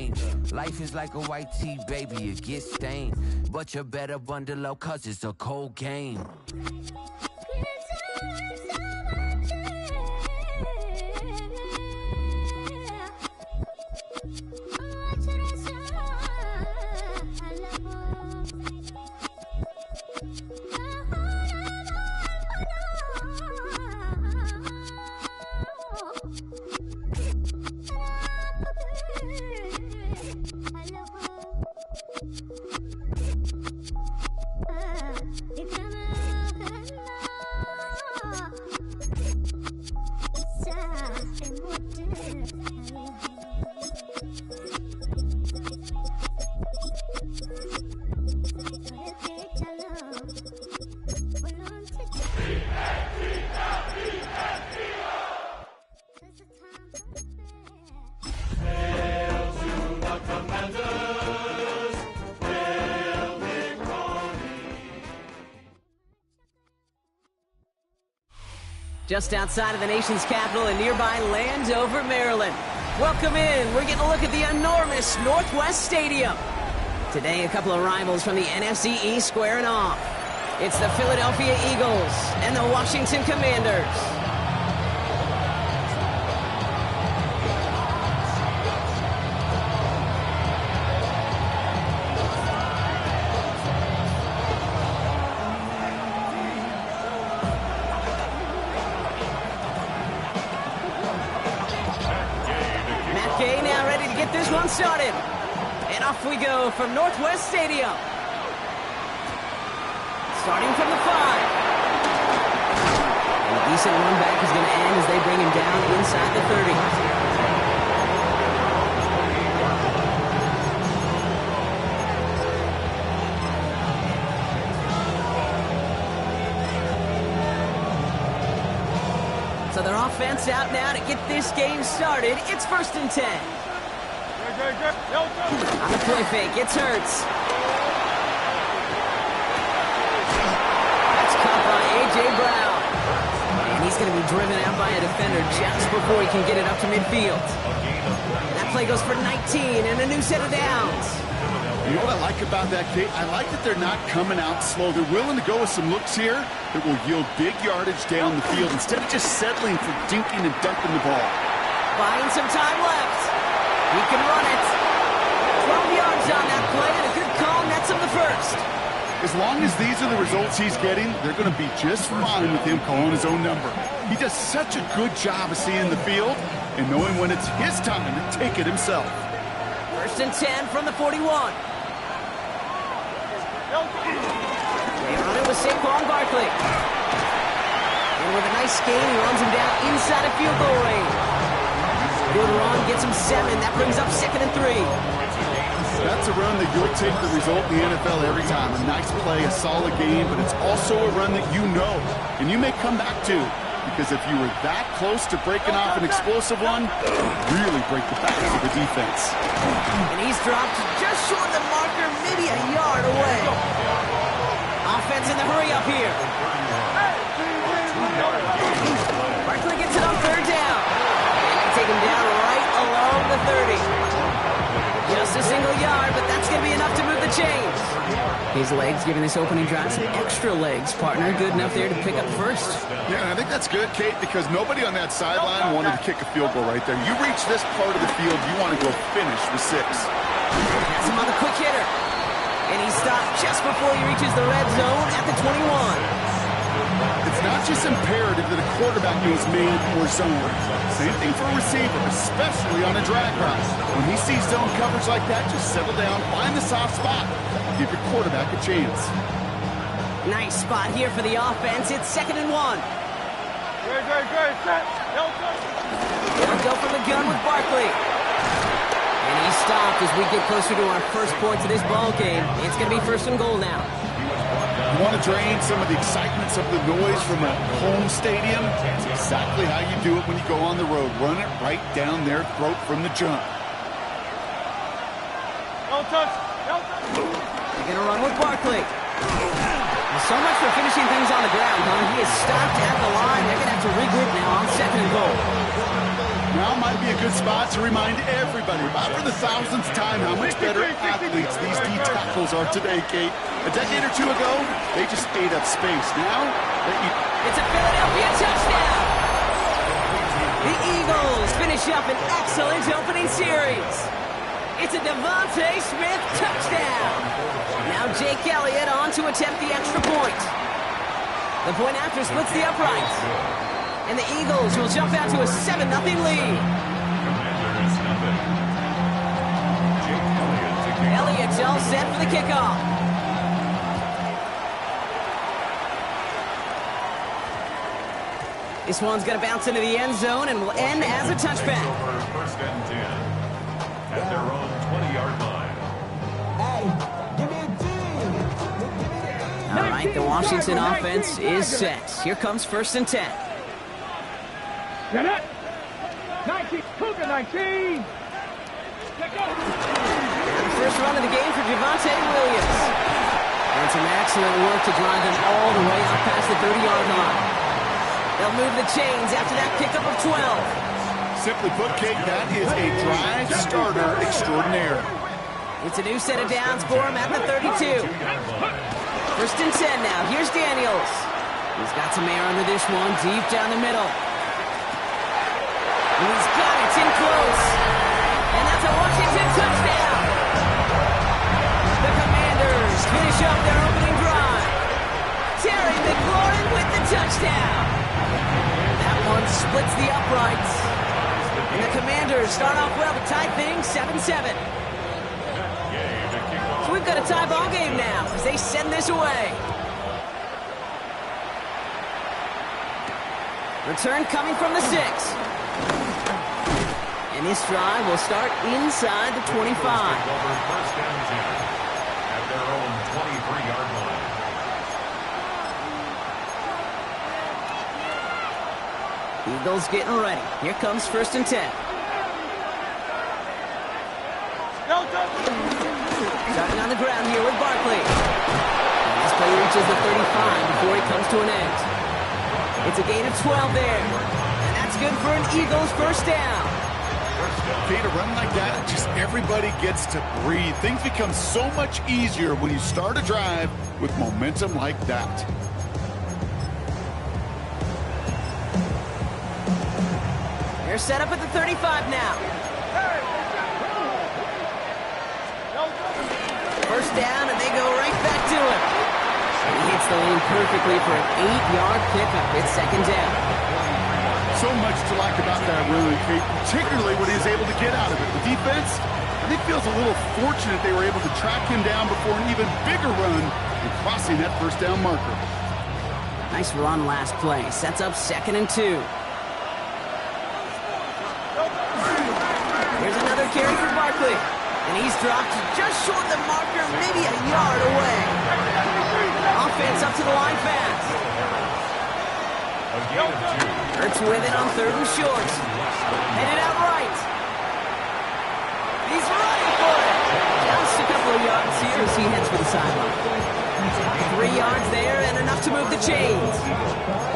change. Life is like a white tee, baby, it gets stained. But you better bundle up, cause it's a cold game. Just outside of the nation's capital in nearby Landover, Maryland. Welcome in. We're getting a look at the enormous Northwest Stadium. Today, a couple of rivals from the NFC East squaring off. It's the Philadelphia Eagles and the Washington Commanders. Now ready to get this one started. And off we go from Northwest Stadium. Starting from the 5. And a decent run back is going to end as they bring him down inside the 30. So their offense out now to get this game started. It's 1st and 10. On the play fake, it's Hurts. That's caught by A.J. Brown. And he's going to be driven out by a defender just before he can get it up to midfield. That play goes for 19 and a new set of downs. You know what I like about that, Kate? I like that they're not coming out slow. They're willing to go with some looks here that will yield big yardage down the field instead of just settling for dinking and dunking the ball. Buying some time left. He can run it. 12 yards on that play and a good call nets him the first. As long as these are the results he's getting, they're going to be just fine with him calling his own number. He does such a good job of seeing the field and knowing when it's his time to take it himself. 1st and 10 from the 41. They run it with Saquon Barkley. And with a nice gain, he runs him down inside of field goal range. Good run, gets him 7. That brings up 2nd and 3. That's a run that you'll take the result in the NFL every time. A nice play, a solid game, but it's also a run that you know, and you may come back to. Because if you were that close to breaking off an explosive one, really break the back of the defense. And he's dropped just short of the marker, maybe a yard away. Offense in the hurry up here. Barkley gets it on 3rd down. And they take him down right along the 30. Just a single yard, but that's going to be enough to move the chains. His legs giving this opening drive some extra legs, partner. Good enough there to pick up first. Yeah, and I think that's good, Kate, because nobody on that sideline wanted to kick a field goal right there. You reach this part of the field, you want to go finish with 6. Has him on the quick hitter. And he stopped just before he reaches the red zone at the 21. It's not just imperative that a quarterback knows man or zone. Same thing for a receiver, especially on a drag route. When he sees zone coverage like that, just settle down, find the soft spot, give your quarterback a chance. Nice spot here for the offense. It's 2nd and 1. Good. Set. They'll go from the gun with Barkley. And he stopped as we get closer to our first points of this ball game. It's going to be 1st and goal now. You want to drain some of the excitement, some of the noise from a home stadium? That's exactly how you do it when you go on the road. Run it right down their throat from the jump. Don't touch. They're going to run with Barkley. Well, so much for finishing things on the ground, huh? He is stopped at the line. They're going to have to regroup now on 2nd and goal. Now might be a good spot to remind everybody, about for the thousandth time, how much better athletes these D tackles are today, Kate. A decade or two ago, they just ate up space. Now, it's a Philadelphia touchdown! The Eagles finish up an excellent opening series. It's a Devontae Smith touchdown! Now Jake Elliott on to attempt the extra point. The point after splits the uprights. And the Eagles will jump out to a 7-0 lead. Elliott's all set for the kickoff. This one's going to bounce into the end zone and will end as a touchback. First and 10 at their own 20-yard line. All right, the Washington offense is set. Here comes 1st and 10. Get it! 19, Cougar 19! And the first run of the game for Javonte Williams. And some excellent work to drive them all the way out past the 30-yard line. They'll move the chains after that pickup of 12. simply put, Kate, that is a drive starter extraordinaire. It's a new set of downs for him at the 32. 1st and 10 now. Here's Daniels. He's got some air under this one, deep down the middle. And he's got it. It's in close. And that's a Washington touchdown. The Commanders finish up their opening drive. Terry McLaurin with the touchdown. That one splits the uprights. And the Commanders start off well to tie things 7-7. So we've got a tie ball game now as they send this away. Return coming from the 6. And this drive will start inside the 25. First and 10 at their own 23-yard line. Eagles getting ready. Here comes 1st and 10. Starting on the ground here with Barkley. And this play reaches the 35 before he comes to an end. It's a gain of 12 there. And that's good for an Eagles first down. Kate, a run like that, just everybody gets to breathe. Things become so much easier when you start a drive with momentum like that. They're set up at the 35 now. First down, and they go right back to him. He hits the lane perfectly for an 8-yard pickup. It's 2nd down. So much to like about that run, Kate, particularly what he was able to get out of it. The defense, I think, feels a little fortunate they were able to track him down before an even bigger run and crossing that first down marker. Nice run last play. Sets up 2nd and 2. Here's another carry for Barkley. And he's dropped just short the marker, maybe a yard away. Offense up to the line fast. Hurts with it on 3rd and short. Headed out right. He's running for it. Just a couple of yards here as he heads for the sideline. 3 yards there and enough to move the chains.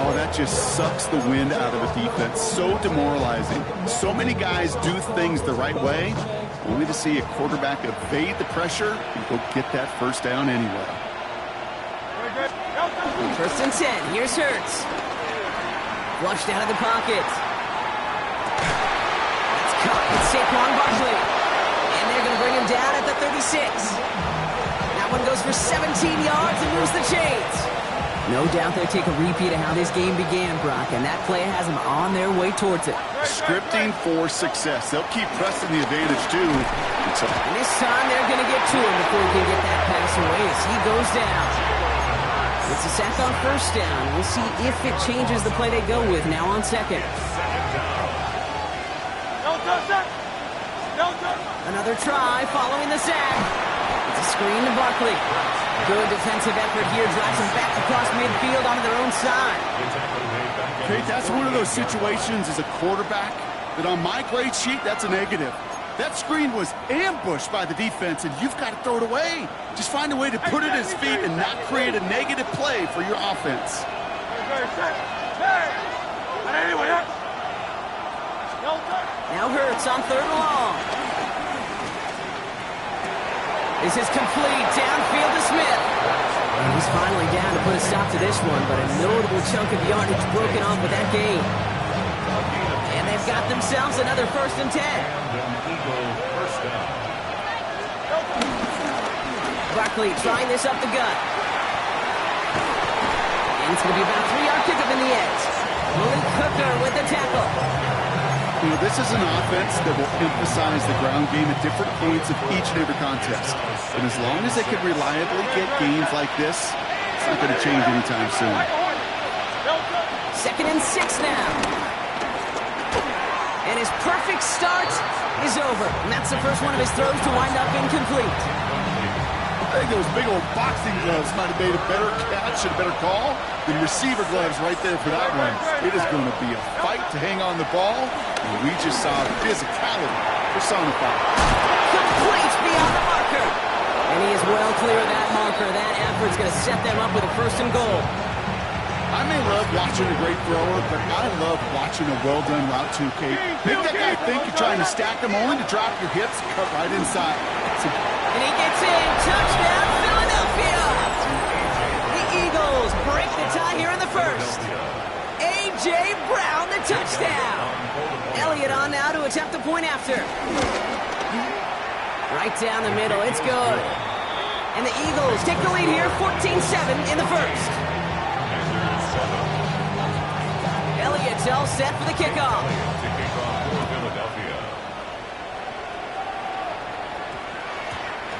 Oh, that just sucks the wind out of a defense. So demoralizing. So many guys do things the right way, only to see a quarterback evade the pressure and go get that first down anyway. 1st and 10. Here's Hurts. Flushed out of the pocket. That's caught with Saquon Barkley. And they're going to bring him down at the 36. That one goes for 17 yards and moves the chains. No doubt they'll take a repeat of how this game began, Brock, and that play has them on their way towards it. Scripting for success. They'll keep pressing the advantage, too. And this time they're going to get to him before he can get that pass away as he goes down. It's a sack on first down. We'll see if it changes the play they go with now on 2nd. Another try following the sack. It's a screen to Barkley. Good defensive effort here. Drives him back across midfield onto their own side. Kate, that's one of those situations as a quarterback that on my grade sheet, that's a negative. That screen was ambushed by the defense, and you've got to throw it away. Just find a way to put it at his feet and not create a negative play for your offense. Now Hurts on 3rd and long. This is complete. Downfield to Smith. And he's finally down to put a stop to this one, but a notable chunk of yardage broken off with that gain. And they've got themselves another 1st and 10. Barkley trying this up the gut. And it's going to be about a 3-yard pickup in the end. Malik Hooker with the tackle. You know, this is an offense that will emphasize the ground game at different points of each and every contest. And as long as they can reliably get gains like this, it's not going to change anytime soon. 2nd and 6 now. And his perfect start is over. And that's the first one of his throws to wind up incomplete. I think those big old boxing gloves might have made a better catch and a better call than receiver gloves right there for that one. It is going to be a fight to hang on the ball, and we just saw physicality personified. Complete beyond the marker. And he is well clear of that marker. That effort's going to set them up with a 1st and goal. I may love watching a great thrower, but I love watching a well-done route too, Kate. Make that guy think you're trying to stack him only to drop your hips and cut right inside. And he gets in. Touchdown, Philadelphia! The Eagles break the tie here in the 1st. A.J. Brown, the touchdown. Elliott on now to attempt the point after. Right down the middle. It's good. And the Eagles take the lead here, 14-7 in the 1st. Elliott's all set for the kickoff.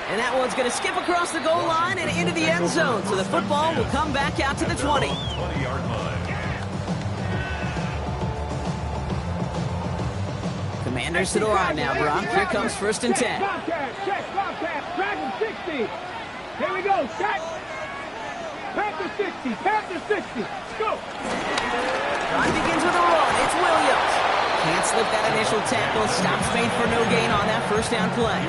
And that one's going to skip across the goal line and into the end zone. So the football will come back out to the 20. Commanders to the line now, Brock. Here comes 1st and 10. Bobcat, Dragon 60. Here we go, set. Panther 60, Panther 60. Go. Drive begins with a run. It's Williams. Can't slip that initial tackle. Stops made for no gain on that 1st down play.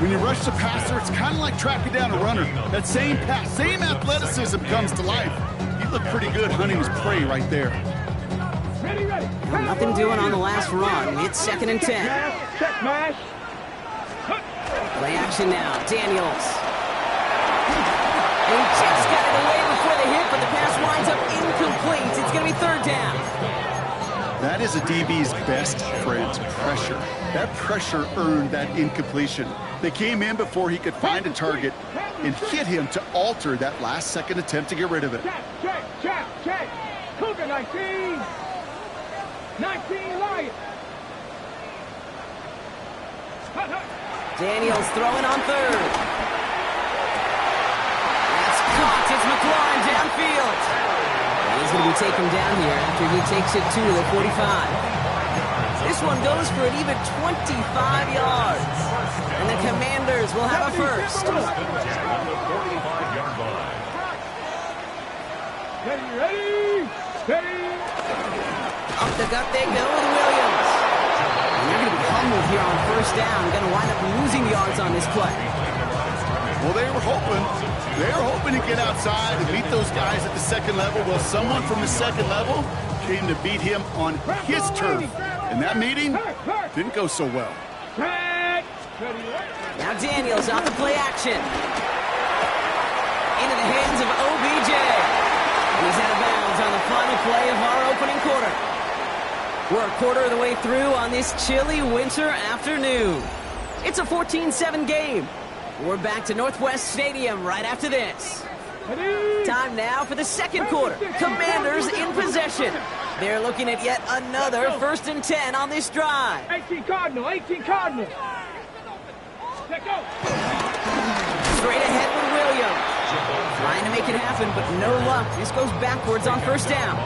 When you rush the passer, it's kind of like tracking down a runner. That same pass, same athleticism comes to life. He looked pretty good hunting his prey right there. Ready. Nothing doing on the last run. It's 2nd and 10. Check mash. Play action now. Daniels. And he just got it away before the hit, but the pass winds up incomplete. It's going to be 3rd down. That is a DB's best friend, pressure. That pressure earned that incompletion. They came in before he could find a target and hit him to alter that last-second attempt to get rid of it. Check. Cougar 19. 19 Lions. Daniels throwing on 3rd. That's caught. It's McLaurin downfield. And he's going to be taken down here after he takes it to the 45. This one goes for an even 25 yards. And the Commanders will have a 1st. Ready. Up the gut they go with Williams. And they're going to be humbled here on 1st down. Going to wind up losing yards on this play. Well, they were hoping to get outside and beat those guys at the 2nd level. Well, someone from the 2nd level came to beat him on his turf. And that meeting didn't go so well. Now Daniels off the play action. Into the hands of OBJ. And he's out of bounds on the final play of our opening quarter. We're a quarter of the way through on this chilly winter afternoon. It's a 14-7 game. We're back to Northwest Stadium right after this. Time now for the 2nd quarter. Commanders in possession. They're looking at yet another 1st and 10 on this drive. 18 Cardinal. Let go. Straight ahead with Williams. Trying to make it happen, but no luck. This goes backwards on 1st down.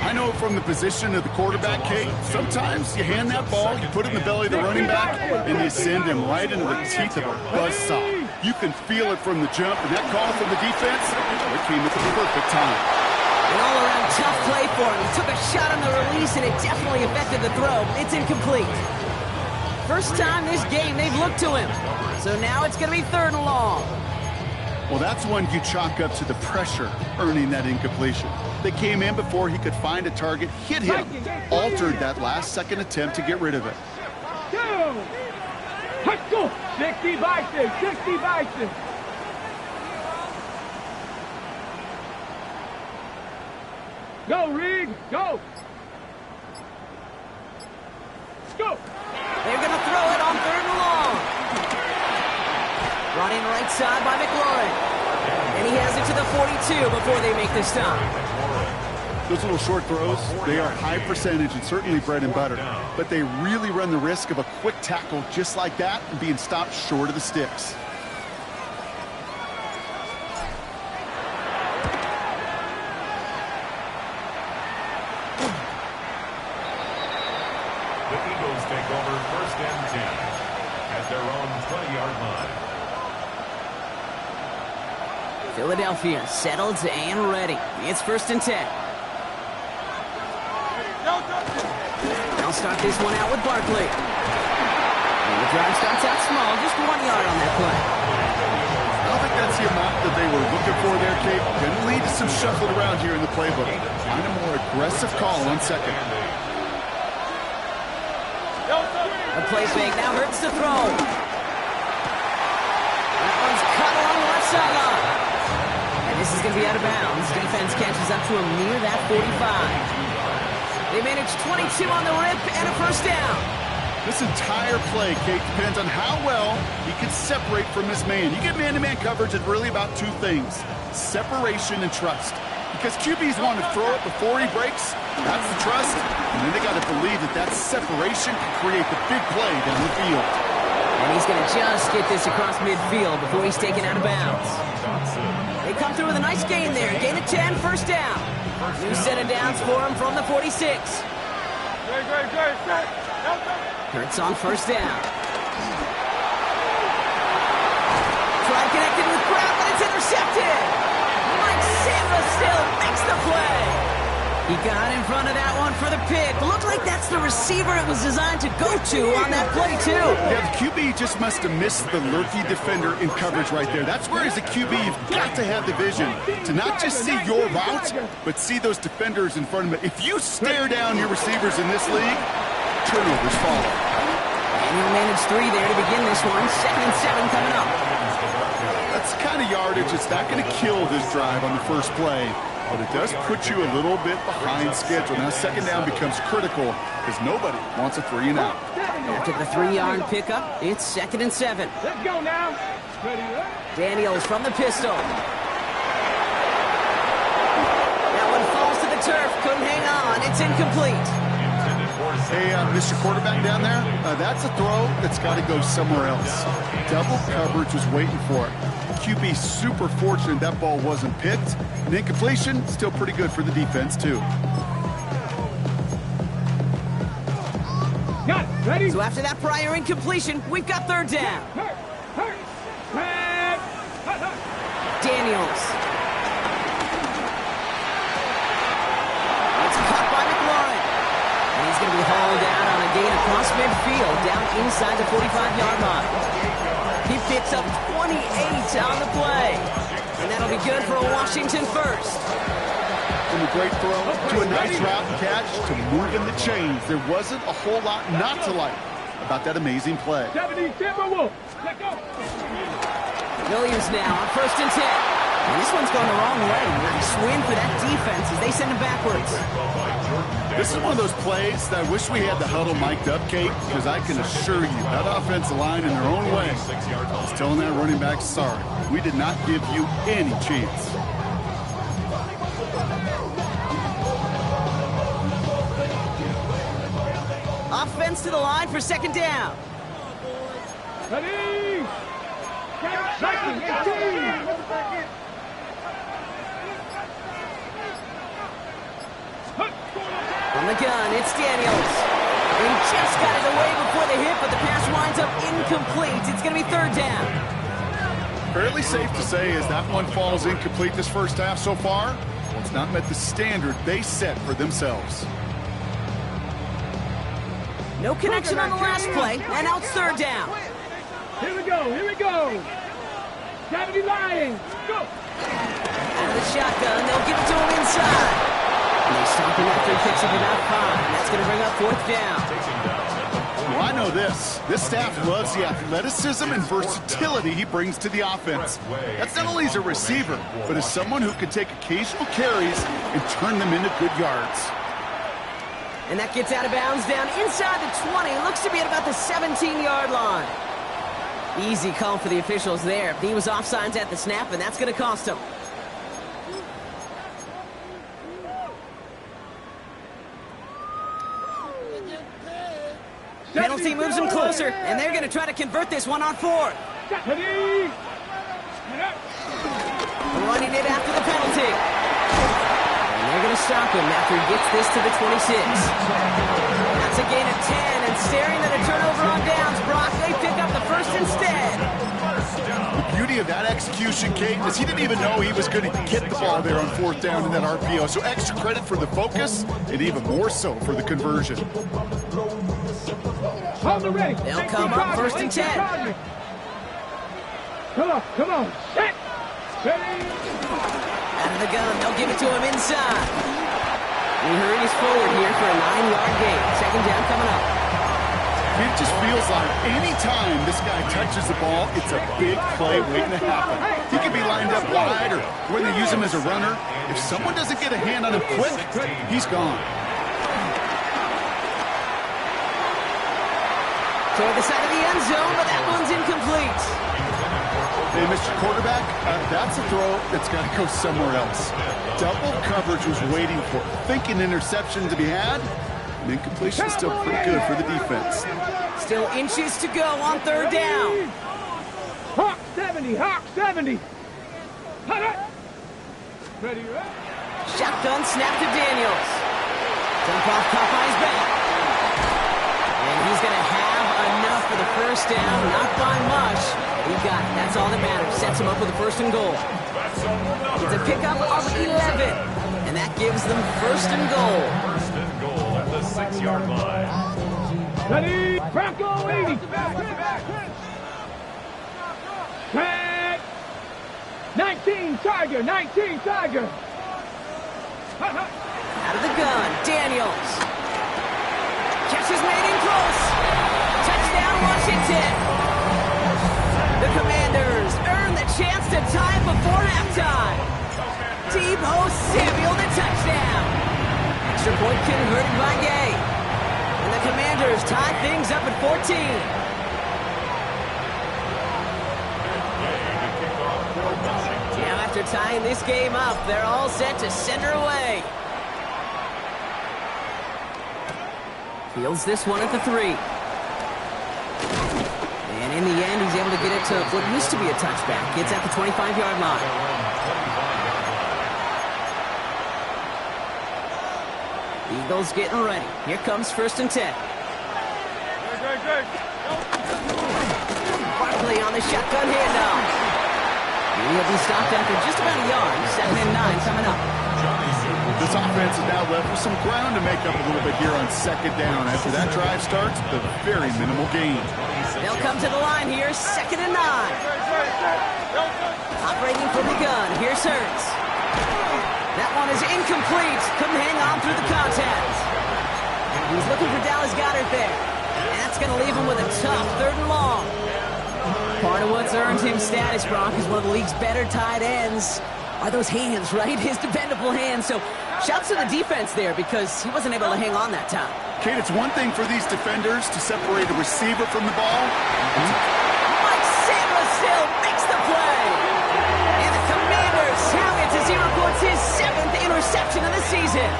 I know from the position of the quarterback, Kate, sometimes you hand that ball, you put it in the belly of the running back, and you send him right into the teeth of a buzzsaw. You can feel it from the jump, and that call from the defense, it came at the perfect time. An all-around tough play for him. He took a shot on the release, and it definitely affected the throw. It's incomplete. First time this game they've looked to him. So now it's going to be 3rd and long. Well, that's one you chalk up to the pressure earning that incompletion. They came in before he could find a target, hit him, altered that last-second attempt to get rid of it. Let's go! 60 Bison, 60 Bison. Go, Reed, go! Go! They're going to throw it on 3rd and long. Running right side by McLaurin. And he has it to the 42 before they make the stop. Those little short throws, they are high percentage and certainly bread and butter. But they really run the risk of a quick tackle just like that and being stopped short of the sticks. The Eagles take over 1st and 10 at their own 20-yard line. Philadelphia settled and ready. It's 1st and 10. They'll start this one out with Barkley. And the drive starts out small, just 1 yard on that play. I don't think that's the amount that they were looking for there, Kate. Going to lead to some shuffling around here in the playbook. Find a more aggressive call on 2nd. The play fake now hurts the throw. That one's cut along the left sideline. And this is going to be out of bounds. Defense catches up to him near that 45. They managed 22 on the rip and a 1st down. This entire play, Kate, depends on how well he can separate from his man. You get man-to-man coverage, it's really about 2 things, separation and trust. Because QBs want to throw it before he breaks, that's the trust, and then they got to believe that that separation can create the big play down the field. And he's going to just get this across midfield before he's taken out of bounds. They come through with a nice gain there, gain of 10, 1st down. New set of downs for him from the 46. Hurts on 1st down. Try connected with Brown, but it's intercepted. Mike Sandler still makes the play. He got in front of that one for the pick. Looked like that's the receiver it was designed to go to on that play, too. Yeah, the QB just must have missed the lurky defender in coverage right there. That's where, as a QB, you've got to have the vision to not just see your route, but see those defenders in front of it. If you stare down your receivers in this league, turnovers follow. And he'll manage 3 there to begin this one. 2nd and 7 coming up. That's the kind of yardage that's not going to kill this drive on the first play. But it does put you a little bit behind schedule. Now 2nd down becomes critical because nobody wants a 3 and out. After the 3-yard pickup, it's 2nd and 7. Let's go now. Daniels from the pistol. That one falls to the turf. Couldn't hang on. It's incomplete. Hey, Mr. Quarterback down there, that's a throw that's got to go somewhere else. Double coverage was waiting for it. QB super fortunate that ball wasn't picked. And incompletion, still pretty good for the defense, too. Got it. Ready? So after that prior incompletion, we've got 3rd down. Daniels. It's caught by McLaurin. And he's going to be hauled out on a gain across midfield, down inside the 45-yard line. He picks up 28 on the play. And that'll be good for a Washington 1st. From a great throw to a nice route and catch to moving the chains. There wasn't a whole lot not to like about that amazing play. 70 Timberwolves. Let's go. Williams now on 1st and 10. And this one's going the wrong way. Nice win for that defense as they send him backwards. This is one of those plays that I wish we had the huddle mic'd up, Kate, because I can assure you that offensive line in their own way is telling that running back, sorry, we did not give you any chance. Offense to the line for 2nd down. Ready? Second, 18. On the gun, it's Daniels. He just got it away before the hit, but the pass winds up incomplete. It's going to be 3rd down. Fairly safe to say as that one falls incomplete this first half so far, well, it's not met the standard they set for themselves. No connection on the last play, and now it's 3rd down. Here we go, here we go. 70 Lions. Go. Out of the shotgun, they'll give it to him inside. And they stop him after he picks up about 5. That's going to bring up 4th down. Well, I know this. This staff loves the athleticism and versatility he brings to the offense. That's not only as a receiver, but as someone who can take occasional carries and turn them into good yards. And that gets out of bounds down inside the 20. Looks to be at about the 17-yard line. Easy call for the officials there. He was offsides at the snap, and that's going to cost him. Penalty moves them closer, and they're going to try to convert this one on 4th. Running it after the penalty. And they're going to stop him after he gets this to the 26. That's a gain of 10, and staring at a turnover on downs. Brock, they pick up the first instead. The beauty of that execution, Kate, is he didn't even know he was going to get the ball there on 4th down in that RPO. So extra credit for the focus, and even more so for the conversion. They'll come up 1st and 10. Come on. Set. Ready. Out of the gun, they'll give it to him inside. He hurries forward here for a 9-yard gain. 2nd down coming up. It just feels like any time this guy touches the ball, it's a big play waiting to happen. He could be lined up wide or when they use him as a runner. If someone doesn't get a hand on him quick, he's gone. Toward the side of the end zone, but that one's incomplete. Hey, Mr. Quarterback, that's a throw that's got to go somewhere else. Double coverage was waiting for thinking interception to be had. And incompletion is still pretty good for the defense. Still inches to go on 3rd down. Hawk 70, Hawk 70. Ready, Shotgun snap to Daniels. Dump off Popeye's back. And he's going to have enough for the 1st down. Not by much. He got it. That's all that matters. Sets him up with a 1st and goal. It's a pickup of 11. And that gives them 1st and goal. 1st and goal at the 6-yard line. Ready, Bronco 80. Tag. 19 Tiger, 19 Tiger. Out of the gun, Daniels. Catch is made in close. Touchdown, Washington. The Commanders earn the chance to tie it before halftime. Deebo Samuel, the touchdown. Extra point converted by Gay. And the Commanders tie things up at 14. Now after tying this game up, they're all set to send her away. Fields this one at the 3. And in the end, he's able to get it to what used to be a touchback. It's at the 25-yard line. Eagles getting ready. Here comes 1st and 10. Barkley on the shotgun handoff. He'll be stopped after just about a yard. 2nd and 9 coming up. This offense is now left with some ground to make up a little bit here on 2nd down. After that drive starts, the very minimal gain. They'll come to the line here, 2nd and 9. Operating from the gun, here's Hurts. That one is incomplete. Couldn't hang on through the contact. He's looking for Dallas Goedert there. And that's going to leave him with a tough 3rd and long. Part of what's earned him status, Brock, is one of the league's better tight ends. Are those hands, right? His dependable hands. So shouts to the defense there because he wasn't able to hang on that time. Kate, it's one thing for these defenders to separate a receiver from the ball. Mike Sandler still makes the play. And the Commanders have it as he reports his 7th interception of the season.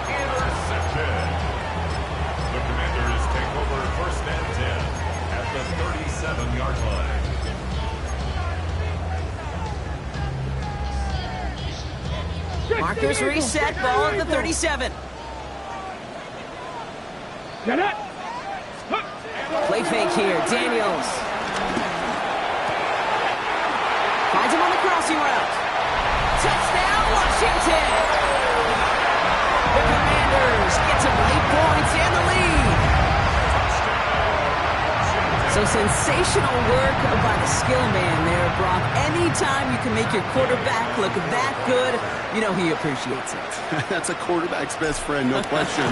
Interception. The Commanders take over 1st and 10 at the 37-yard line. Markers reset, ball at the 37. Play fake here, Daniels. Finds him on the crossing route. Touchdown, Washington! The Commanders get some late points and the lead. So sensational work by the skill man there, Brock. Anytime you can make your quarterback look that good, you know he appreciates it. That's a quarterback's best friend, no question.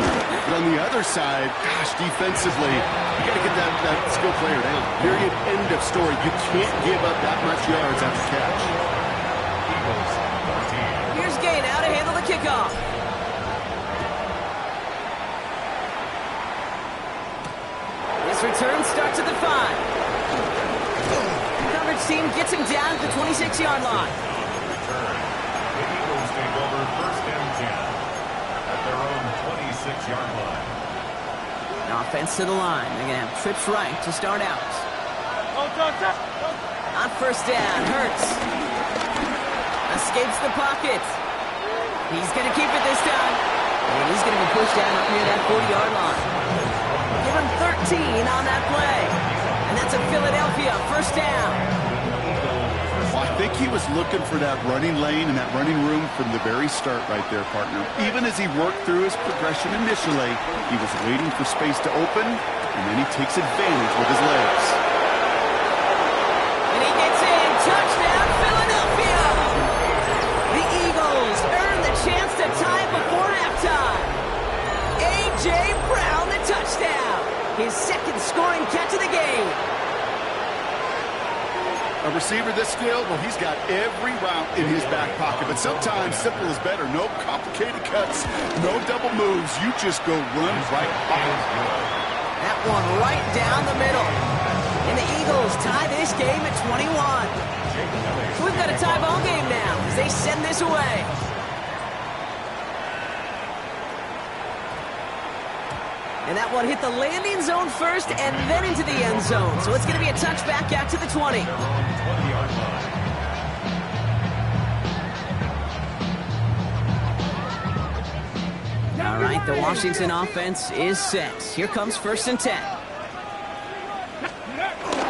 But on the other side, gosh, defensively, you got to get that skill player down. Period, end of story. You can't give up that much yards after catch. Here's Gay now to handle the kickoff. This return starts at the 5. The coverage team gets him down at the 26-yard line. The Eagles take over 1st and 10 at their own 26-yard line. Offense to the line. They're going to have trips right to start out. On 1st down, Hurts escapes the pocket. He's going to keep it this time. And he's going to be pushed down up near that 40-yard line. Give him 13 on that play. And that's a Philadelphia 1st down. Well, I think he was looking for that running lane and that running room from the very start right there, partner. Even as he worked through his progression initially, he was waiting for space to open, and then he takes advantage with his legs. And he gets in. Touchdown, Philadelphia! The Eagles earn the chance to tie it before halftime. A.J. Brown, the touchdown. His 2nd scoring catch of the game. A receiver this skilled, well, he's got every route in his back pocket. But sometimes simple is better. No complicated cuts, no double moves. You just go run right by him. That one right down the middle. And the Eagles tie this game at 21. So we've got a tie ball game now as they send this away. And that one hit the landing zone first and then into the end zone. So it's going to be a touchback out to the 20. All right, the Washington offense is set. Here comes 1st and 10.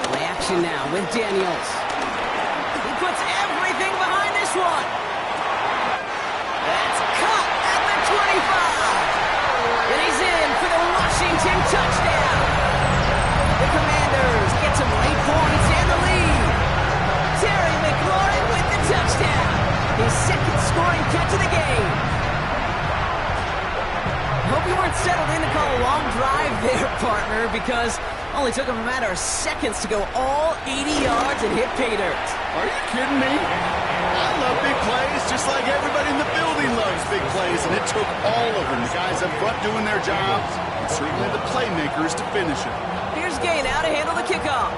Play action now with Daniels. He puts everything behind this one. That's caught at the 25. And he's in for the Washington touchdown. The Commanders get some late points and the lead. Terry McLaurin with the touchdown. His 2nd scoring catch of the game. Hope you weren't settled in to call a long drive there, partner, because only took him a matter of seconds to go all 80 yards and hit pay dirt. Are you kidding me? I love big plays, just like everybody in the building loves big plays, and it took all of them. The guys up front doing their jobs, and certainly the playmakers to finish it. Here's Gay now to handle the kickoff.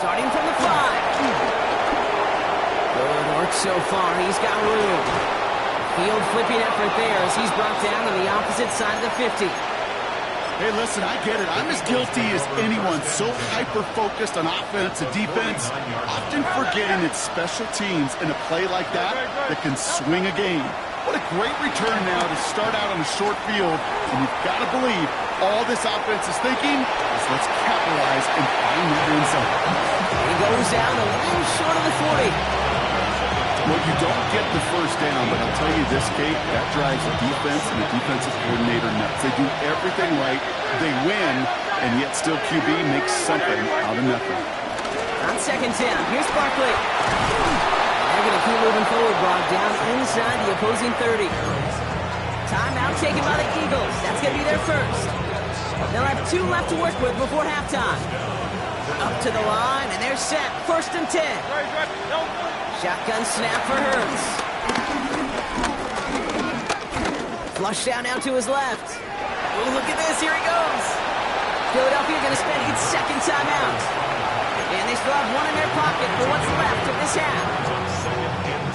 Starting from the 5. Good work so far. He's got room. Field flipping effort there as he's brought down on the opposite side of the 50. Hey, listen, I get it. I'm as guilty as anyone. So hyper-focused on offense and defense, often forgetting it's special teams in a play like that that can swing a game. What a great return now to start out on a short field. And you've got to believe all this offense is thinking is let's capitalize and find that end zone. He goes down a little short of the 40. Well, you don't get the 1st down, but I'll tell you this, Kate, that drives the defense and the defensive coordinator nuts. They do everything right, they win, and yet still QB makes something out of nothing. On 2nd down, here's Barkley. They're going to keep moving forward, Brock, down inside the opposing 30. Timeout taken by the Eagles. That's going to be their 1st. They'll have 2 left to work with before halftime. Up to the line, and they're set. 1st and 10. Shotgun snap for Hurts. Flush down now to his left. Oh, look at this. Here he goes. Philadelphia going to spend its 2nd timeout. And they still have one in their pocket for what's left of this half.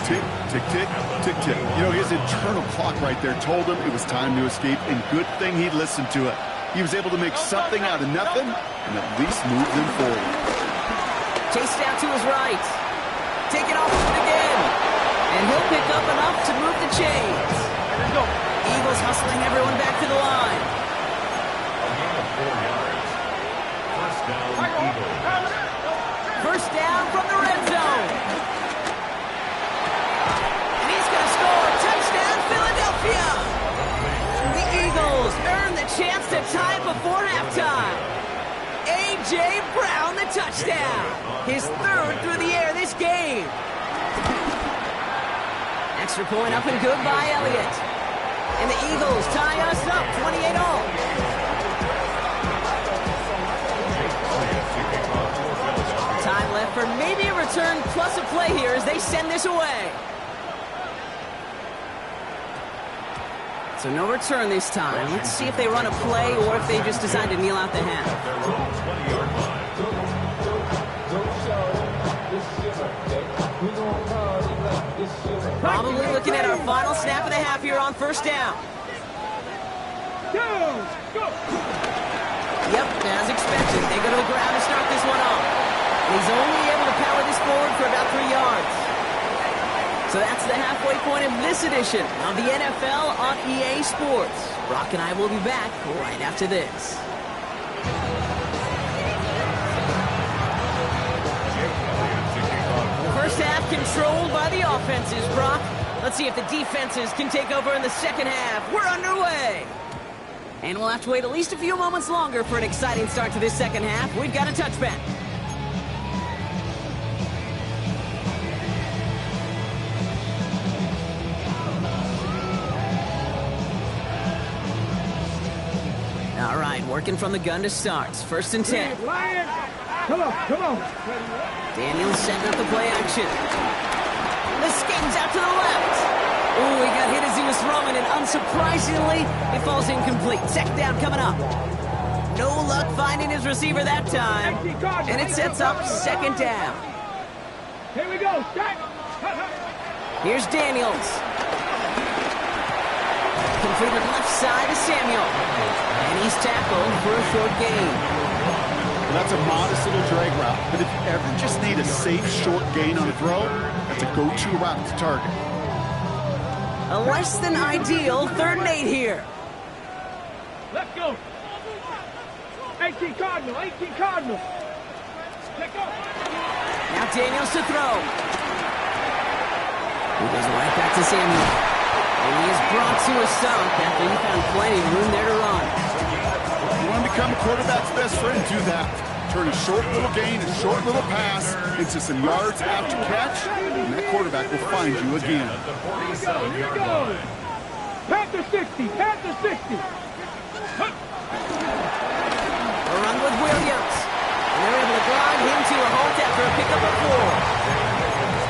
Tick, tick, tick, tick, tick. You know, his internal clock right there told him it was time to escape, and good thing he listened to it. He was able to make something out of nothing and at least move them forward. Chased out to his right. Taken off again. And he'll pick up enough to move the chains. Eagles hustling everyone back to the line. A gain of 4 yards. 1st down, Eagles. 1st down from the red zone. And he's going to score. Touchdown, Philadelphia. The Eagles earn the chance before halftime. A.J. Brown, the touchdown. His third through the air this game. Extra point up and good by Elliott. And the Eagles tie us up 28-all. Time left for maybe a return plus a play here as they send this away. So no return this time. Let's see if they run a play or if they just decide to kneel out the half. Probably looking at our final snap of the half here on first down. Yep, as expected. They go to the ground to start this one off. And he's only able to power this forward for about 3 yards. So that's the halfway point of this edition of the NFL on EA Sports. Brock and I will be back right after this. First half controlled by the offenses, Brock. Let's see if the defenses can take over in the second half. We're underway. And we'll have to wait at least a few moments longer for an exciting start to this second half. We've got a touchback. All right, working from the gun to start. First and 10. Come on, come on. Daniels setting up the play action. The scheme's out to the left. Oh, he got hit as he was throwing, and unsurprisingly, it falls incomplete. Second down coming up. No luck finding his receiver that time. And it sets up second down. Here we go. Here's Daniels. Completed left side to Samuel. And he's tackled for a short gain. That's a modest little drag route, but if you ever just need a safe short gain on a throw, that's a go-to route to target. A less than ideal 3rd and 8 here. Let's go. 18 Cardinal, 18 Cardinal. Let's go. Now Daniels to throw. He goes right back to Samuel. And he is brought to a stop after he found plenty of room there to run. You want to become a quarterback's best friend, do that. Turn a short little gain, a short little pass into some yards after catch, and that quarterback will find you again. Here we go. Panther 60, Panther 60. A run with Williams. And they're able to grind him to a halt after a pickup of 4.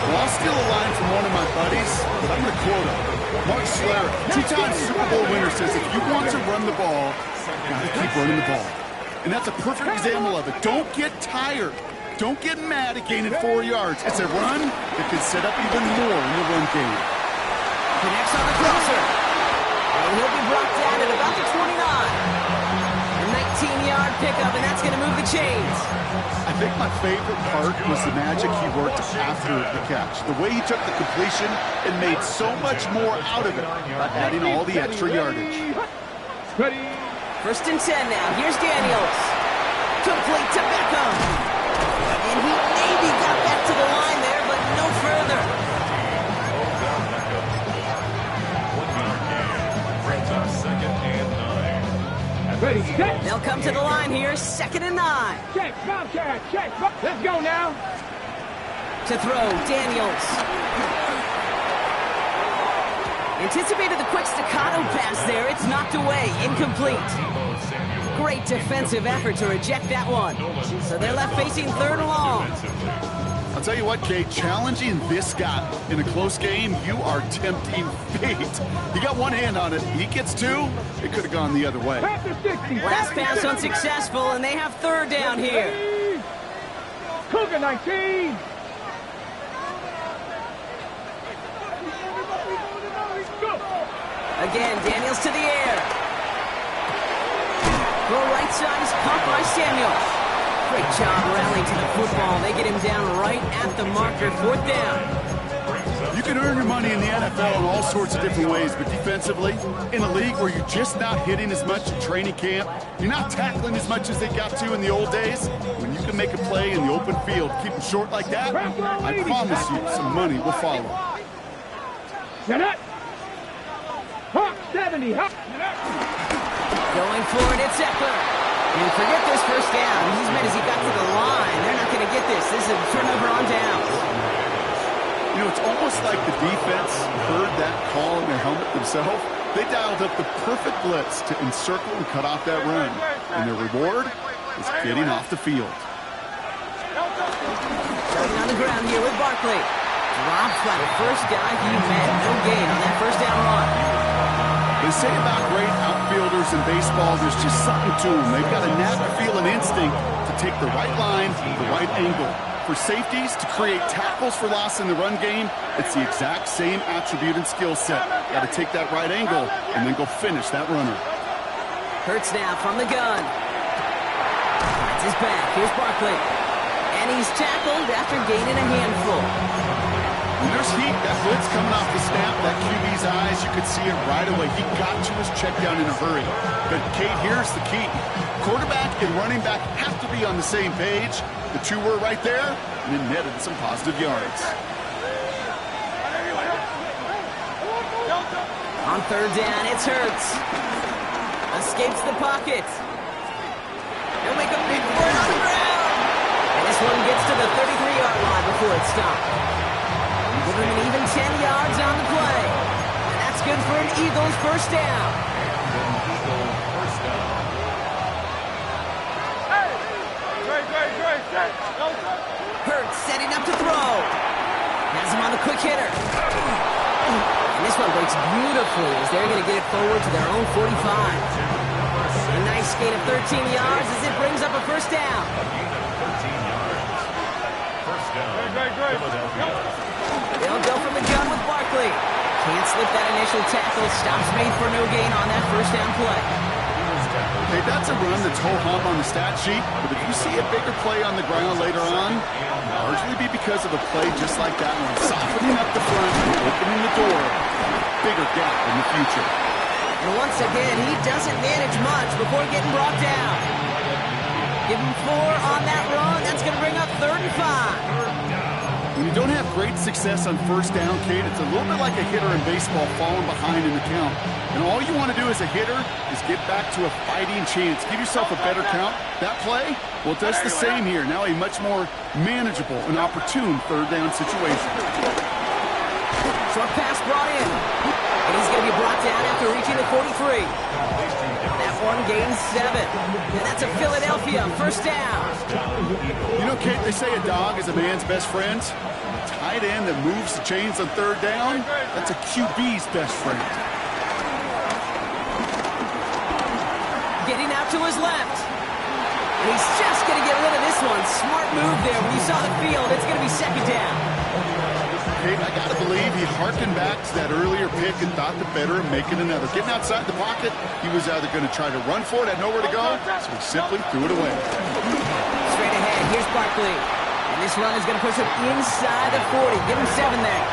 Well, I'll steal a line from one of my buddies, but I'm going to quote him. Mark Schlereth, 2-time Super Bowl winner, says if you want to run the ball, you got to keep running the ball. And that's a perfect example of it. Don't get tired. Don't get mad at gaining 4 yards. It's a run that can set up even more in the run game. Connects on the crosser. And he'll be brought down at about the 29. A 19-yard pickup, and that's going to move the chains. I think my favorite part was the magic he worked after the catch. The way he took the completion and made so much more out of it by adding all the extra yardage. Ready. First and 10 now. Here's Daniels. Complete to Beckham. And he maybe got back to the line there, but no further. Ready, set. They'll come to the line here. 2nd and 9. Check, Bobcat, check. Let's go now. To throw, Daniels. Anticipated the quick staccato pass there. It's knocked away. Incomplete. Great defensive effort to reject that one. So they're left facing 3rd and long. I'll tell you what, Kate, challenging this guy in a close game, you are tempting fate. You got one hand on it. He gets 2. It could have gone the other way. Panther 60. Last pass unsuccessful, and they have 3rd down here. Cougar 19. Again, Daniels to the air. Throw right side is caught by Samuel. Great job rallying to the football. They get him down right at the marker. 4th down. You can earn your money in the NFL in all sorts of different ways, but defensively, in a league where you're just not hitting as much in training camp, you're not tackling as much as they got to in the old days, when you can make a play in the open field, keep them short like that, I promise you some money will follow. Set up. Hawk 70. Hawk. Going for it, it's Eckler. And forget this first down. He's made as he got to the line. They're not going to get this. This is a turnover on downs. You know, it's almost like the defense heard that call in their helmet themselves. They dialed up the perfect blitz to encircle and cut off that run. And their reward is getting off the field. Starting on the ground here with Barkley. Drops by the first guy he met. No gain on that first down run. They say about great outfielders in baseball, there's just something to them. They've got a natural feeling instinct to take the right line, the right angle. For safeties to create tackles for loss in the run game, it's the exact same attribute and skill set. Got to take that right angle and then go finish that runner. Hurts now from the gun. Finds his back. Here's Barkley. And he's tackled after gaining a handful. When there's heat, that blitz coming off the snap, that QB's eyes, you could see it right away. He got to his check down in a hurry. But, Kate, here's the key. Quarterback and running back have to be on the same page. The two were right there, and it netted some positive yards. On third down, it's Hurts. Escapes the pocket. He'll make a big play on the ground. And this one gets to the 33-yard line before it's stopped. Give him an even 10 yards on the play. And that's good for an Eagles first down. Hurts setting up to throw. Has him on the quick hitter. And this one breaks beautifully as they're going to get it forward to their own 45. A nice gain of 13 yards as it brings up a first down. They'll go from the gun with Barkley. Can't slip that initial tackle. Stops made for no gain on that first down play. Hey, that's a run that's ho-hum on the stat sheet, but if you see a bigger play on the ground later on, largely be because of a play just like that one, softening up the front and opening the door, bigger gap in the future. And once again, he doesn't manage much before getting brought down. Give him 4 on that run. That's going to bring up 3rd and 5. When you don't have great success on first down, Kate, it's a little bit like a hitter in baseball falling behind in the count. And all you want to do as a hitter is get back to a fighting chance. Give yourself a better count. That play, well, it does the same here. Now a much more manageable and opportune third down situation. Short pass brought in. And he's going to be brought down after reaching the 43. That one gains 7. And that's a Philadelphia first down. You know, Kate, they say a dog is a man's best friend. A tight end that moves the chains on third down, that's a QB's best friend. Getting out to his left. And he's just going to get rid of this one. Smart move there. When you saw the field, it's going to be second down. Kate, I got to believe he harkened back to that earlier pick and thought the better of making another. Getting outside the pocket, he was either going to try to run for it, had nowhere to go, so he simply threw it away. Straight ahead, here's Barkley. And this run is going to push him inside the 40. Give him 7 there.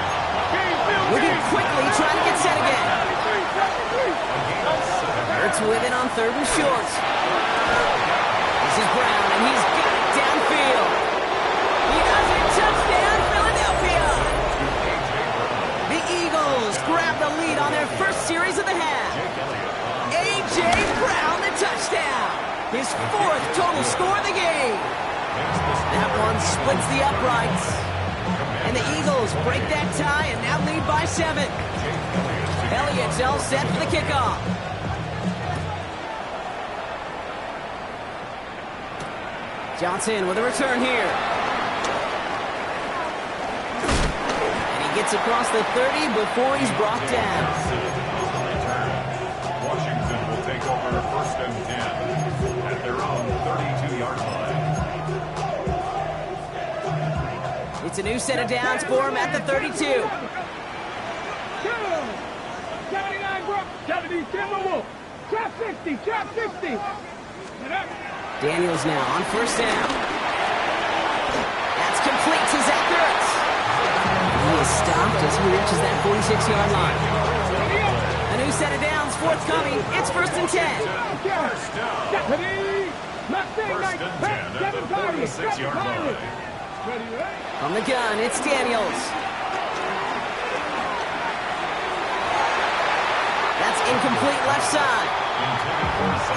Moving quickly, trying to get set again. Hurts with it on 3rd and short. This is Brown, and he's got it downfield. He does it. Touchdown, Philadelphia. The Eagles grab the lead on their first series of the half. A.J. Brown, the touchdown. His 4th total score of the game. That one splits the uprights. And the Eagles break that tie and now lead by 7. Elliott's all set for the kickoff. Johnson with a return here. And he gets across the 30 before he's brought down. Washington will take over 1st and 10 at their own 32-yard line. It's a new set of downs for him at the 32. 79 Brook. 70 Timberwolf. Trap 60. Trap 60. Daniels now on first down. That's complete to Zach Ertz. He is stopped as he reaches that 46-yard line. A new set of downs forthcoming. It's 1st and 10. First and 10 at the 46-yard line. From the gun, it's Daniels. That's incomplete left side.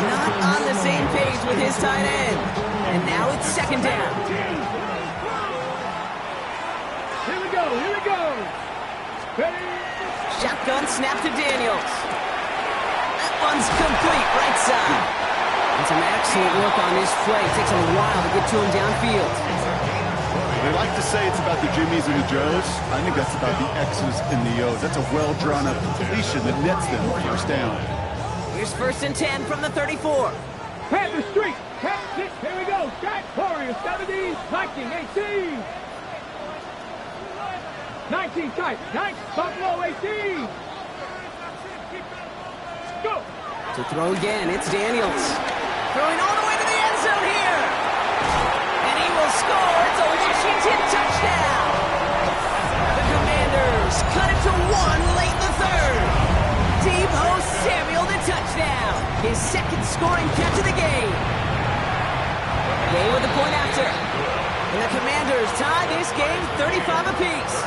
Not on the same page with his tight end. And now it's second down. Here we go, here we go. Ready? Shotgun snap to Daniels. That one's complete, right side. And some excellent work on this play. It takes him a while to get to him downfield. They like to say it's about the Jimmies and the Joes. I think that's about the X's and the O's. That's a well-drawn-up completion that nets them first down. Here's 1st and 10 from the 34. Panther Street. Here we go. Jack Warrior 70. Viking 18. 19 tight. 9. Buffalo 18. Go. To throw again, it's Daniels. Throwing all the way to the end zone here. And he will score. It's a Washington touchdown. The Commanders cut it to 1 late in the third. Deebo Samuel the touchdown. His second scoring catch of the game. Gay with the point after. And the Commanders tie this game 35 apiece.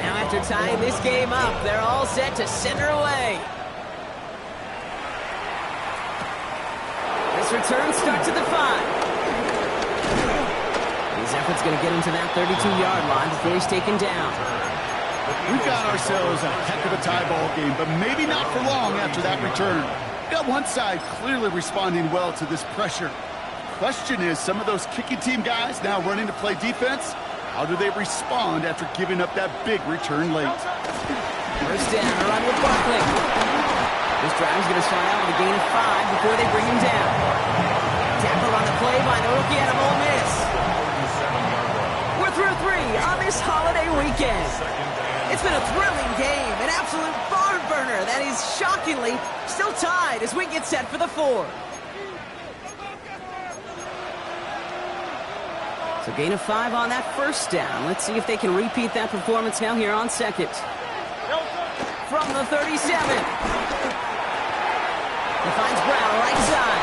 Now after tying this game up, they're all set to send her away. This return starts at the 5. His effort's going to get him to that 32-yard line before he's taken down. We've got ourselves a heck of a tie ball game, but maybe not for long after that return. We got one side clearly responding well to this pressure. Question is, some of those kicking team guys now running to play defense, how do they respond after giving up that big return late? First down, a run with Barkley. This drive's going to start out with a gain of 5 before they bring him down. Tackle on the play by the rookie out of Ole Miss. We're through 3 on this holiday weekend. It's been a thrilling game, an absolute barn burner that is shockingly still tied as we get set for the 4th. So gain of 5 on that first down. Let's see if they can repeat that performance now here on second. From the 37. He finds Brown right side.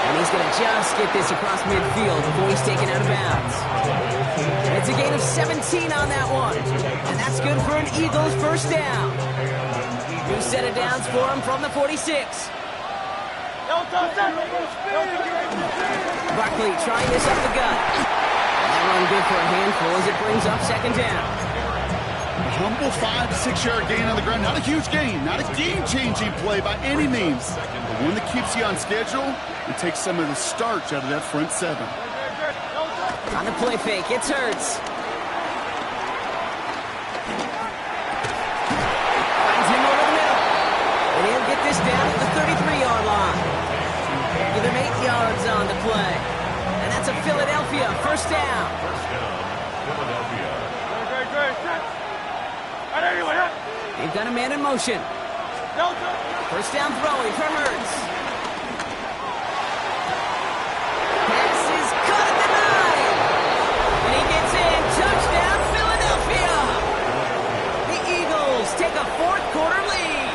And he's going to just get this across midfield before he's taken out of bounds. It's a gain of 17 on that one. And that's good for an Eagles first down. New set of downs for him from the 46. Barkley trying this up the gut. And that run good for a handful as it brings up second down. A humble 5 to 6 yard gain on the ground. Not a huge gain, not a game-changing play by any means. But one that keeps you on schedule and takes some of the starch out of that front 7. On the play fake, it's Hurts. Finds him over the middle. And he'll get this down at the 33-yard line. Give him 8 yards on the play. And that's a Philadelphia first down. Philadelphia. They've got a man in motion. First down throwing from Hurts. Pass is caught at the 9. And he gets in. Touchdown, Philadelphia. The Eagles take a 4th quarter lead.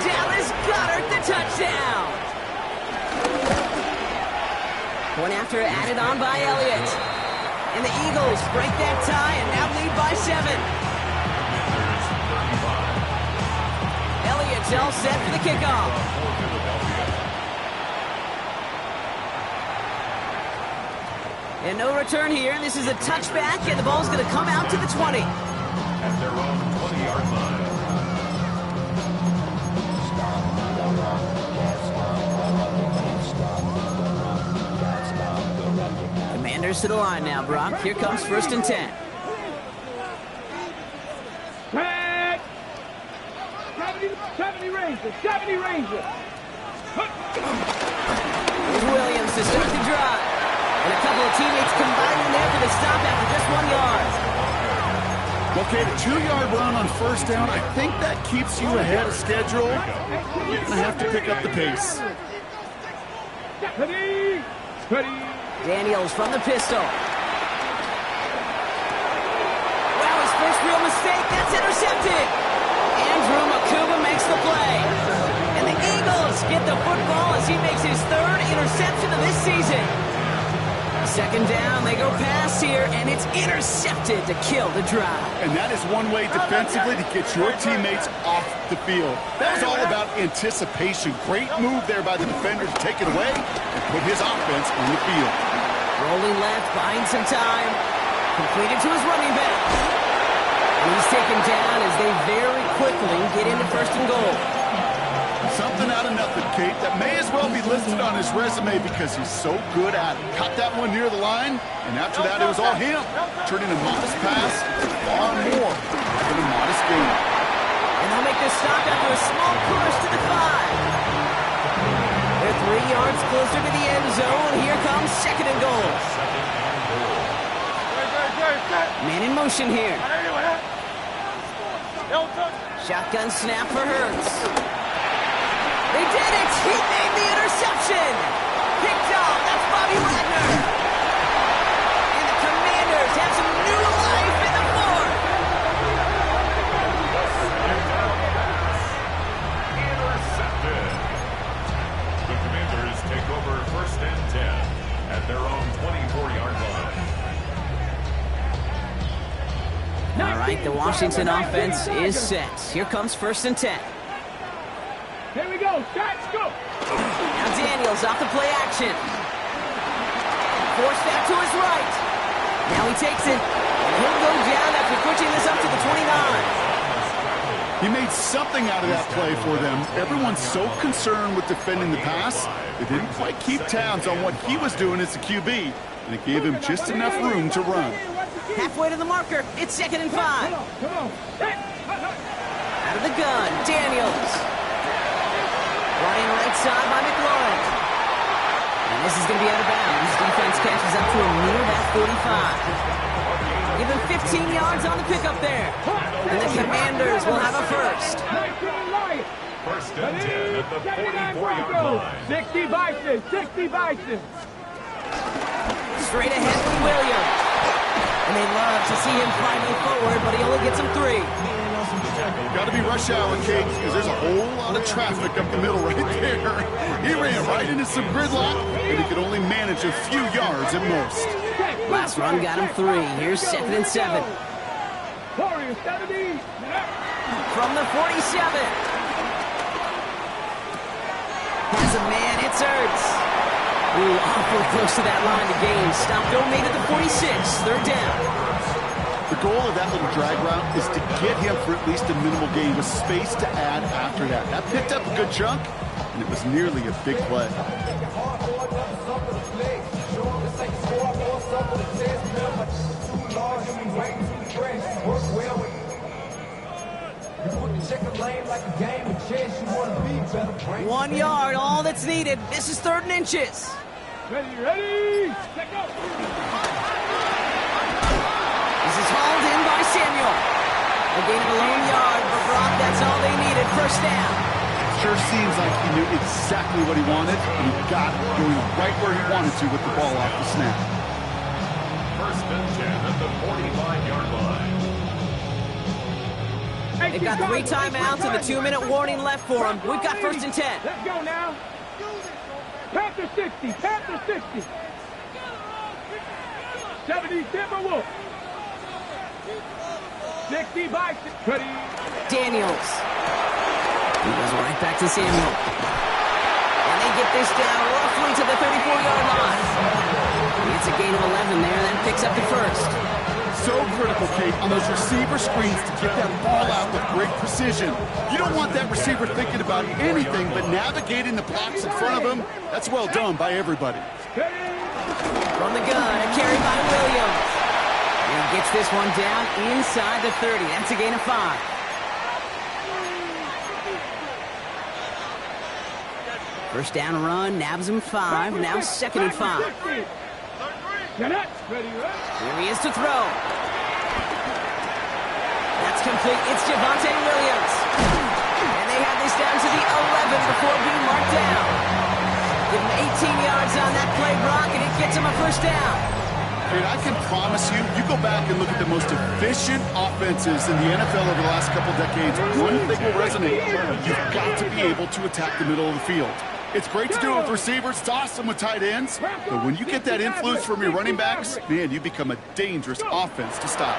Dallas Goedert the touchdown. Point after added on by Elliott. And the Eagles break that tie and now lead by 7. Elliott's all set for the kickoff. And no return here. This is a touchback, and the ball's going to come out to the 20. At their own 20-yard line. Commanders to the line now, Brock. Here comes 1st and 10. Back. 70 Rangers. Here's Williams to start the drive. And a couple of teammates combining there for the stop after just 1 yard. Okay, the 2-yard run on first down, I think that keeps you ahead of schedule. You're going to have to pick up the pace. Ready. Daniels from the pistol. Wow, his first real mistake. That's intercepted. Andrew Makuba makes the play. And the Eagles get the football as he makes his 3rd interception of this season. Second down, they go pass here, and it's intercepted to kill the drive. And that is one way defensively to get your teammates off the field. That was all about anticipation. Great move there by the defender to take it away and put his offense on the field. Rolling left, buying some time. Completed to his running back. And he's taken down as they very quickly get into first and goal. Something out of nothing, Kate, that may as well be listed on his resume because he's so good at it. Caught that one near the line, and after that it was all him. Turning a modest pass to far more than a modest gain. And they'll make this stop after a small push to the 5. They're 3 yards closer to the end zone. Here comes second and goal. Man in motion here. Shotgun snap for Hurts. They did it! He made the interception! Picked off! That's Bobby Wagner! And the Commanders have some new life in the fourth! Intercepted. The Commanders take over first and 10 at their own 24-yard line. All right, the Washington offense is set. Here comes first and 10. Here we go. Shots, go. Now Daniels off the play action. Forced out to his right. Now he takes it. He'll go down after pushing this up to the 29. He made something out of that play for them. Everyone's so concerned with defending the pass, they didn't quite keep tabs on what he was doing as a QB, and it gave him just enough room to run. Halfway to the marker. It's second and 5. Come on. Out of the gun, Daniels. Running right side by McLaurin. And this is going to be out of bounds. Defense catches up to him near that 45. Give him 15 yards on the pickup there. And the Commanders will have a first. First and 10 at the 44-yard line. 60 Bison, 60 Bison. Straight ahead with Williams. And they love to see him finally forward, but he only gets him 3. Got to be rush hour, Kate, because there's a whole lot of traffic up the middle right there. He ran right into some gridlock, and he could only manage a few yards at most. Last run got him 3. Here's second and 7. Warriors 70. From the 47. Has a man, it's Hurts. Ooh, awful close to that line to gain. Stop, don't make it the 46. Third down. The goal of that little drag route is to get him for at least a minimal gain with space to add after that. That picked up a good chunk, and it was nearly a big play. One yard, all that's needed. This is third and inches. Ready, let go. This is hauled in by Samuel. A gain of a lone yard, but Brock, that's all they needed. First down. Sure seems like he knew exactly what he wanted, and he got it going right where he wanted to with the ball off the snap. First and 10 at the 45-yard line. They've got 3 timeouts and a 2-minute warning left for them. We've got first and 10. Let's go now. Panther 60, Panther 60. 70 Timberwolves. 60 Bison. Ready. Daniels. He goes right back to Samuel. And they get this down roughly to the 34-yard line. It's a gain of 11 there, then picks up the first. So critical, Kate, on those receiver screens to get that ball out with great precision. You don't want that receiver thinking about anything but navigating the blocks in front of him. That's well done by everybody. From the gun, a carry by Williams. And he gets this one down inside the 30. That's a gain of 5. First down run, nabs him 5. Now second and 5. Here he is to throw. That's complete. It's Javonte Williams. And they have this down to the 11 before being marked down. Give him 18 yards on that play, Brock, and it gets him a first down. Dude, I can promise you, you go back and look at the most efficient offenses in the NFL over the last couple decades, one thing will resonate. You've got to be able to attack the middle of the field. It's great to do it with receivers. It's awesome with tight ends. But when you get that influence from your running backs, man, you become a dangerous offense to stop.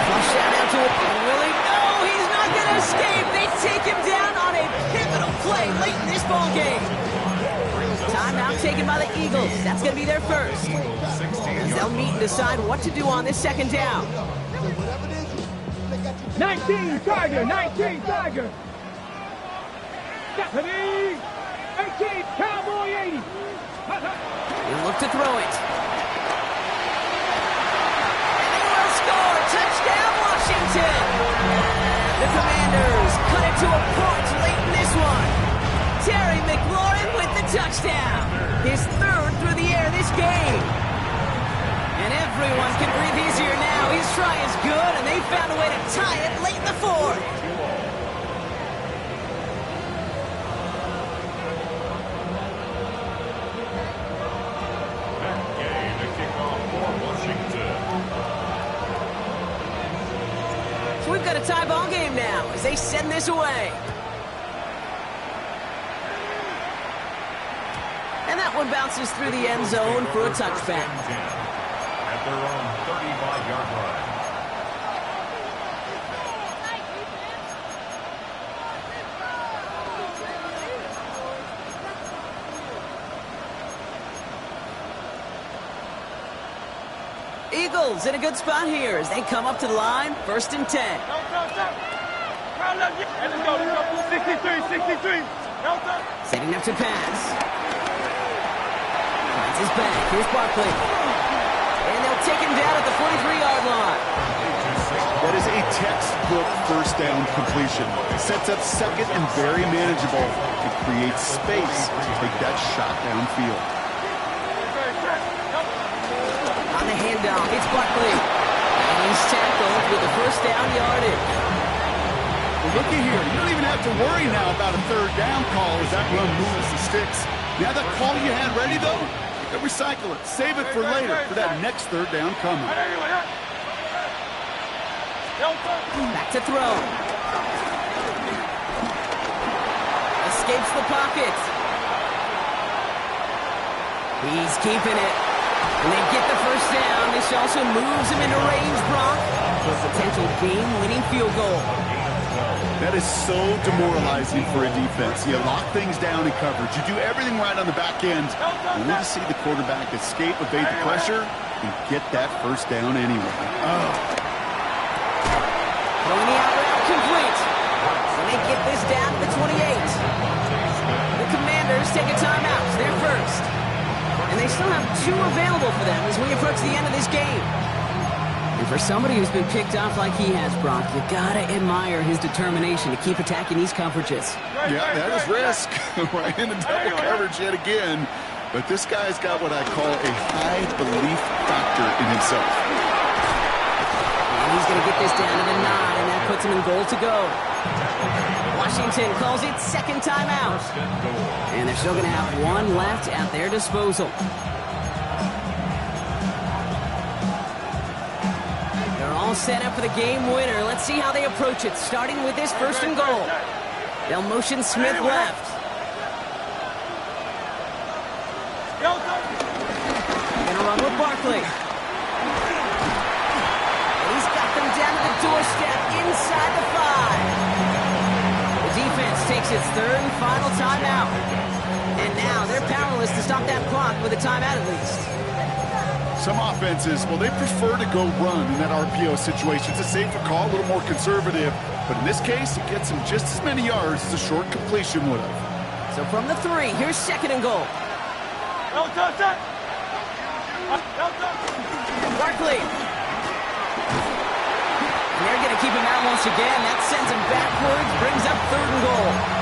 Flush that out to Willie. No, he's not going to escape. They take him down on a pivotal play late in this ball game. Timeout taken by the Eagles. That's going to be their first. As they'll meet and decide what to do on this second down. 19 Tiger, 19 Tiger. 18 Cowboy 80. They look to throw it. And they will score. Touchdown, Washington. The Commanders cut it to a point late in this one. Terry McLaurin with the touchdown. His third through the air this game. And everyone can breathe easier now. His try is good, and they found a way to tie it late in the fourth. Phgh, the kickoff for Washington. So we've got a tie ball game now as they send this away. And that one bounces through the end zone for a touchback. At their own 35-yard line. Eagles in a good spot here as they come up to the line, 1st and 10. Let's go. 63. Setting up to pass. Finds his back. Here's Barkley. And they'll take him down at the 43-yard line. That is a textbook first down completion. Sets up second and very manageable. It creates space to take that shot downfield. On the handoff, it's Barkley. And he's tackled with the first down yardage. Well, looky here. You don't even have to worry now about a third down call as that run moves the sticks. Now that call you had ready, though, you can recycle it. Save it for later for that next third down coming. Back to throw. Escapes the pocket. He's keeping it. And they get the first down. This also moves him into range, Brock, for a potential game-winning field goal. That is so demoralizing for a defense. You lock things down in coverage. You do everything right on the back end. Only to see the quarterback escape, evade the pressure, and get that first down anyway. Throwing the out route complete. And they get this down to the 28. The Commanders take a timeout. They're first. And they still have 2 available for them as we approach the end of this game. And for somebody who's been picked off like he has, Brock, you gotta admire his determination to keep attacking these coverages. Yeah, that is risk. Right into double coverage yet again. But this guy's got what I call a high belief factor in himself. And he's gonna get this down to the 9, and that puts him in goal to go. Washington calls it second timeout. And they're still gonna have 1 left at their disposal. All set up for the game winner. Let's see how they approach it, starting with this 1st and goal. They'll motion Smith left. Gonna run with Barkley. And he's got them down to the doorstep inside the 5. The defense takes its 3rd and final timeout. And now they're powerless to stop that clock with a timeout at least. Some offenses, well, they prefer to go run in that RPO situation. It's a safer call, a little more conservative. But in this case, it gets him just as many yards as a short completion would have. So from the 3, here's 2nd and goal. Barkley. And they're going to keep him out once again. That sends him backwards, brings up 3rd and goal.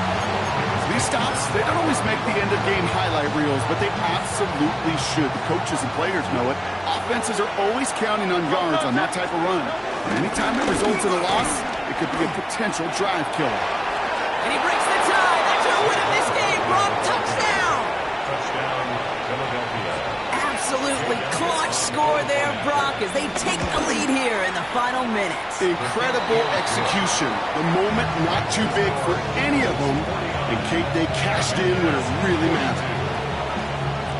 These stops, they don't always make the end-of-game highlight reels, but they absolutely should. The coaches and players know it. Offenses are always counting on yards on that type of run. And anytime it results in a loss, it could be a potential drive killer. And he breaks the tie. That's our win of this game, Brock. Touchdown! Touchdown, Philadelphia. absolutely clutch score there, Brock, as they take the lead here in the final minutes. Incredible execution. The moment not too big for any of them. And Kate, they cashed in when it really mattered.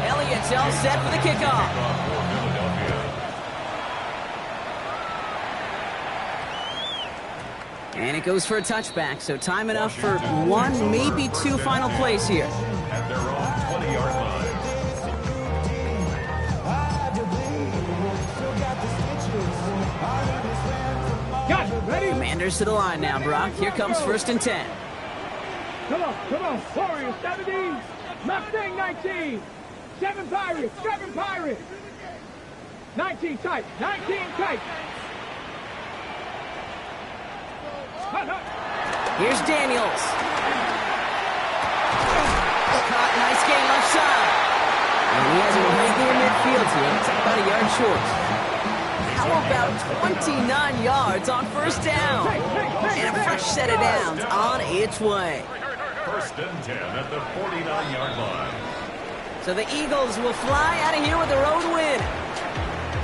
Elliott's all set for the kickoff. And it goes for a touchback, so time enough for one, maybe two final plays here. At their own 20-yard line. Got it. Ready? Commanders to the line now, Brock. Here comes 1st and 10. Come on. Warriors, 17. Mustang, 19. 7 Pirates, 7 Pirates. 19 tight, 19 tight. Here's Daniels. Caught, nice gain left side. And he has it right near midfield here. It's about a yard short. How about 29 yards on 1st down? And a fresh set of downs on its way. 1st and 10 at the 49-yard line. So the Eagles will fly out of here with a road win.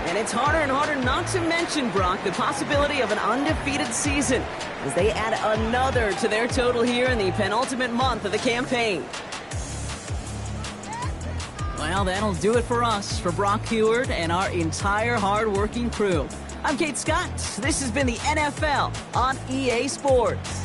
And it's harder and harder not to mention, Brock, the possibility of an undefeated season as they add another to their total here in the penultimate month of the campaign. Well, that'll do it for us, for Brock Heward and our entire hard-working crew. I'm Kate Scott. This has been the NFL on EA Sports.